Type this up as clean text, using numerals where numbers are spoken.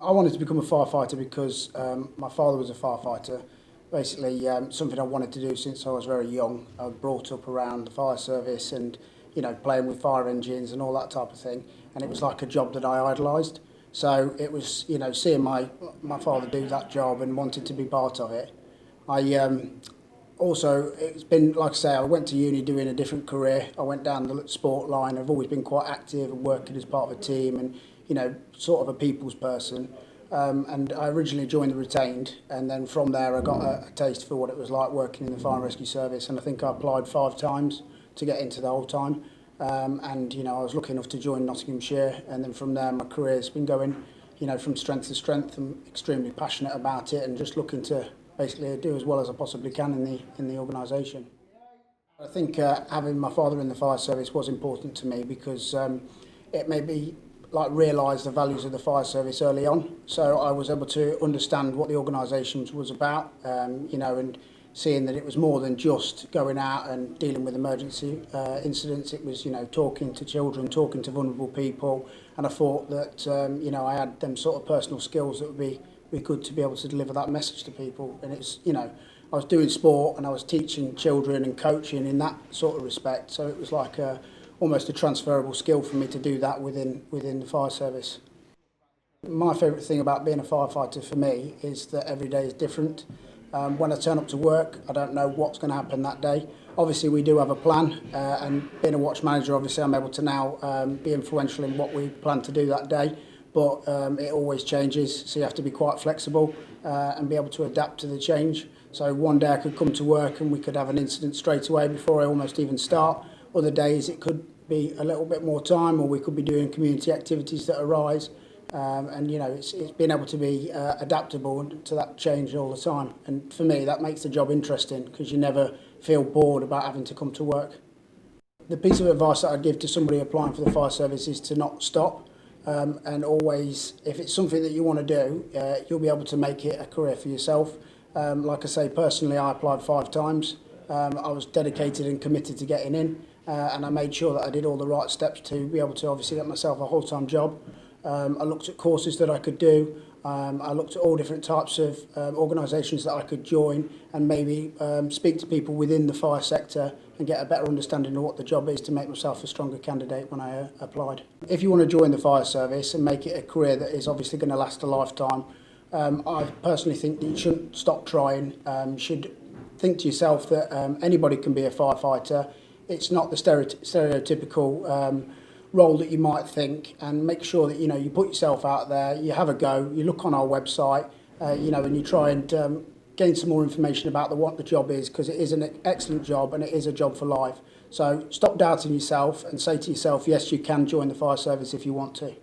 I wanted to become a firefighter because my father was a firefighter. Basically, something I wanted to do since I was very young. I was brought up around the fire service and, playing with fire engines and all that type of thing. And it was like a job that I idolised. So it was, seeing my father do that job and wanted to be part of it. I Also, it's been, like I say, I went to uni doing a different career. I went down the sport line. I've always been quite active and working as part of a team and, sort of a people's person. And I originally joined the retained, and then from there I got a taste for what it was like working in the fire and rescue service. And I think I applied 5 times to get into the whole time. And, I was lucky enough to join Nottinghamshire. And then from there, my career's been going, from strength to strength. I'm extremely passionate about it and just looking to basically do as well as I possibly can in the organisation. I think having my father in the fire service was important to me because it made me realise the values of the fire service early on. So I was able to understand what the organisation was about, and seeing that it was more than just going out and dealing with emergency incidents. It was, talking to children, talking to vulnerable people, and I thought that, I had them sort of personal skills that would be good to be able to deliver that message to people. And it's, I was doing sport and I was teaching children and coaching in that sort of respect. So it was like almost a transferable skill for me to do that within the fire service. My favourite thing about being a firefighter for me is that every day is different. When I turn up to work, I don't know what's going to happen that day. Obviously, we do have a plan, and being a watch manager, obviously, I'm able to now be influential in what we plan to do that day. But it always changes, so you have to be quite flexible and be able to adapt to the change. So one day I could come to work and we could have an incident straight away before I almost even start. Other days it could be a little bit more time, or we could be doing community activities that arise. And it's being able to be adaptable to that change all the time. And for me, that makes the job interesting because you never feel bored about having to come to work. The piece of advice that I'd give to somebody applying for the fire service is to not stop. And always, if it's something that you want to do, you'll be able to make it a career for yourself. Like I say, personally, I applied 5 times. I was dedicated and committed to getting in, and I made sure that I did all the right steps to be able to obviously get myself a whole-time job. I looked at courses that I could do. I looked at all different types of organisations that I could join and maybe speak to people within the fire sector and get a better understanding of what the job is to make myself a stronger candidate when I applied. If you want to join the fire service and make it a career that is obviously going to last a lifetime, I personally think that you shouldn't stop trying. You should think to yourself that anybody can be a firefighter. It's not the stereotypical role that you might think, and make sure that you put yourself out there, you have a go, you look on our website, and you try and gain some more information about what the job is, because it is an excellent job and it is a job for life. So stop doubting yourself and say to yourself, yes, you can join the fire service if you want to.